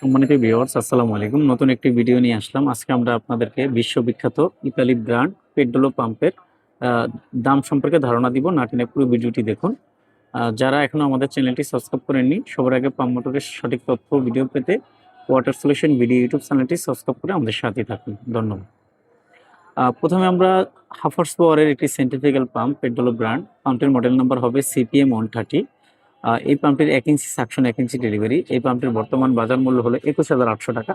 সম্মানিত ভিউয়ার্স, আসসালামু আলাইকুম। নতুন একটি ভিডিও নিয়ে আসলাম। আজকে আমরা আপনাদেরকে বিশ্ববিখ্যাত ইতালি ব্র্যান্ড পেট্রোলো পাম্পের দাম সম্পর্কে ধারণা দিব। না টেনে পুরো ভিডিওটি দেখুন। যারা এখনো আমাদের চ্যানেলটি সাবস্ক্রাইব করেননি, সবার আগে পাম্প মোটরের সঠিক তথ্য ভিডিও পেতে ওয়াটার সলিউশন ভিডিও ইউটিউব চ্যানেলটি সাবস্ক্রাইব করে আমাদের সাথে থাকুন। ধন্যবাদ। প্রথমে আমরা হাফার্স পাওয়ারের একটি সেন্ট্রিফিউগাল পাম্প পেট্রোলো ব্র্যান্ড, পাম্পটির মডেল নাম্বার হবে CPM 130। এই পাম্পটির 1 ইঞ্চি সাকশন 1 ইঞ্চি ডেলিভারি। এই পাম্পটির বর্তমান বাজার মূল্য হলো 21,800 টাকা।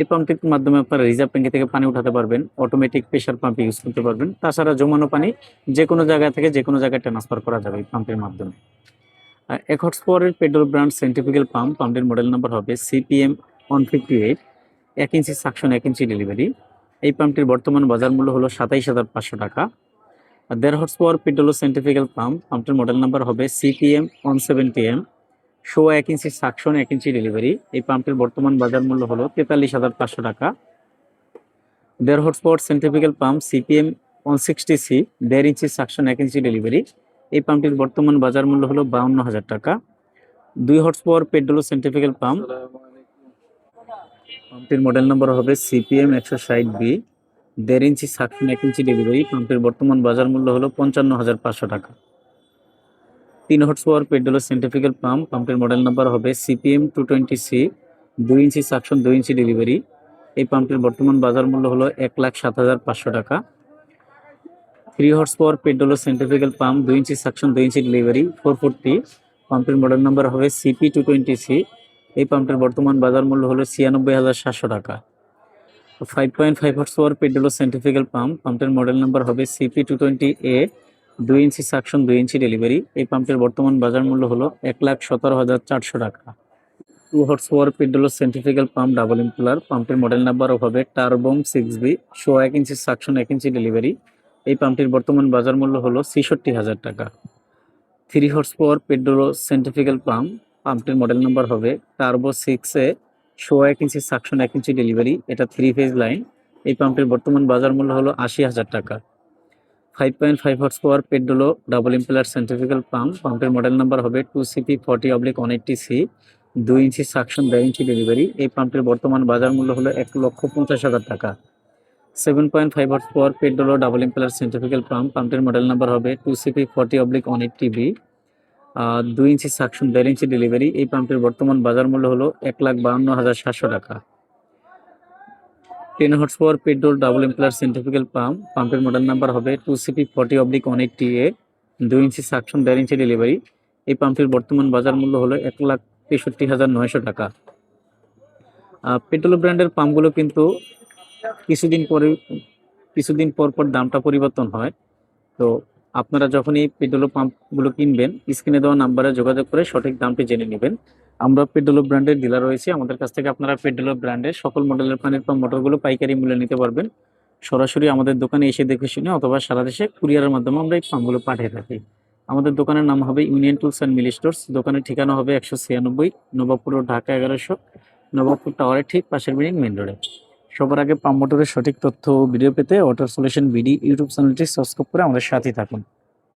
এই পাম্পটির মাধ্যমে আপনারা রিজার্ভ ট্যাঙ্কি থেকে পানি উঠাতে পারবেন, অটোমেটিক প্রেশার পাম্প ইউজ করতে পারবেন। তাছাড়া জমানো পানি যে কোনো জায়গা থেকে যে কোনো জায়গায় ট্রান্সফার করা যাবে এই পাম্পের মাধ্যমে। একহর্স পাওয়ারের পেট্রোল ব্র্যান্ড সেন্ট্রিফিউগাল পাম্প, পাম্পটির মডেল নাম্বার হবে CPM 158, 1 ইঞ্চি সাকশন 1 ইঞ্চি ডেলিভারি। এই পাম্পটির বর্তমান বাজার মূল্য হলো 27,500 টাকা। 1.5 হর্স পাওয়ার পেট্রোলো সেন্ট্রিফিউগাল পাম্প, পাম্পটির মডেল নাম্বার হবে CPM 170M, 1 ইঞ্চি সাকশন 1 ইঞ্চি ডেলিভারি। এই পাম্পটির বর্তমান বাজার মূল্য হলো 43,500 টাকা। 1.5 horse power centrifugal pump CPM 160C, 1.5 ইঞ্চি সাকশন 1 ইঞ্চি ডেলিভারি। এই পাম্পটির বর্তমান বাজার মূল্য হলো 52,000 টাকা। 2 হর্স পাওয়ার পেট্রোলো সেন্ট্রিফিউগাল পাম্প, পাম্পটির মডেল নাম্বার হবে CPM 160B, 1.5 ইঞ্চি সাকশন 1 ইঞ্চি ডেলিভারি। পাম্পটির বর্তমান বাজার মূল্য হলো 55,500 টাকা। 3 হর্স পাওয়ার পেট্রোলো সেন্ট্রিফিউগাল পাম্প, পাম্পটির মডেল নাম্বার হবে CPM 220C, 2 ইঞ্চি সাকশন 2 ইঞ্চি ডেলিভারি। এই পাম্পটির বর্তমান বাজার মূল্য হলো 1,07,500 টাকা। 3 হর্স পাওয়ার পেট্রোলো সেন্ট্রিফিউগাল পাম্প, 2 ইঞ্চি সাকশন 2 ইঞ্চি ডেলিভারি, 440। পাম্পটির মডেল নাম্বার হবে CP 220C। এই পাম্পটির বর্তমান বাজার মূল্য হলো 96,700 টাকা। 5.5 হর্স পাওয়ার পেট্রোলো সেন্ট্রিফিউগাল পাম্প, পাম্পটির মডেল নাম্বার হবে CP 220A, 2 ইঞ্চি সাকশন 2 ইঞ্চি ডেলিভারি। এই পাম্পটির বর্তমান বাজার মূল্য হলো 1,17,400 টাকা। 2 হর্স পাওয়ার পেট্রোলো সেন্ট্রিফিউগাল পাম্প ডাবল ইম্পেলার, পাম্পটির মডেল নাম্বার হবে টার্বোম 6B, 1 ইঞ্চি সাকশন 1 ইঞ্চি ডেলিভারি। এই পাম্পটির বর্তমান বাজার মূল্য হলো 66,000 টাকা। 3 হর্স পাওয়ার পেট্রোলো সেন্ট্রিফিউগাল পাম্প, পাম্পটির মডেল নাম্বার হবে টার্বো 6A, 1 ইঞ্চি সাকশন 1 ইঞ্চি ডেলিভারি। এটা 3 ফেজ লাইন। এই পাম্পটির বর্তমান বাজার মূল্য হলো 80,000 টাকা। 5.5 হর্স পাওয়ার পেট্রোলো ডাবল ইম্পেলার সেন্ট্রিফিউগাল পাম্প, পাম্পের মডেল নাম্বার হবে 2CP40/180C, 2 ইঞ্চি সাকশন 1.5 ইঞ্চি ডেলিভারি। এই পাম্পটির বর্তমান বাজার মূল্য হলো 1,50,000 টাকা। 7.5 হর্স পাওয়ার পেট্রোলো ডাবল ইম্পেলার সেন্ট্রিফিউগাল পাম্প, পাম্পটির মডেল নাম্বার হবে 2CP40/180B, 2 ইঞ্চি সাকশন 1.5 ইঞ্চি ডেলিভারি। এই পাম্পটির বর্তমান বাজার মূল্য হলো 1,52,700 টাকা। 10 horse power petrol double impeller centrifugal pump, পাম্পের মডেল নাম্বার হবে 2CP40/180A, 2 ইঞ্চি সাকশন 1.5 ইঞ্চি ডেলিভারি। এই পাম্পটির বর্তমান বাজার মূল্য হলো 1,63,900 টাকা। পেট্রোল ব্র্যান্ডের পাম্পগুলো কিন্তু কিছুদিন পর পর দামটা পরিবর্তন হয়। তো আপনারা যখন এই পেট্রোল পাম্পগুলো কিনবেন, স্ক্রিনে দেওয়া নাম্বারে যোগাযোগ করে সঠিক দামটি জেনে নেবেন। আমরা পেট্রোল ব্র্যান্ডের ডিলার রয়েছি। আমাদের কাছ থেকে আপনারা পেট্রোল ব্র্যান্ডের সকল মডেলের পানির পাম্প মোটরগুলো পাইকারি মূল্যে নিতে পারবেন। সরাসরি আমাদের দোকানে এসে দেখে শুনে অথবা সারা দেশে কুরিয়ারের মাধ্যমে আমরা এই পাম্পগুলো পাঠিয়ে থাকি। আমাদের দোকানের নাম হবে union tools and mill stores. দোকানের ঠিকানা হবে 196, নবাবপুর রোড, ঢাকা 1100, নবাবপুর টাওয়ারের ঠিক পাশের বিল্ডিং, মেইন রোডে। সবার আগে পাম্প মোটরের সঠিক তথ্য ও ভিডিও পেতে ওয়াটার সলিউশন ভিডিও ইউটিউব চ্যানেলটি সাবস্ক্রাইব করে আমাদের সাথে থাকুন।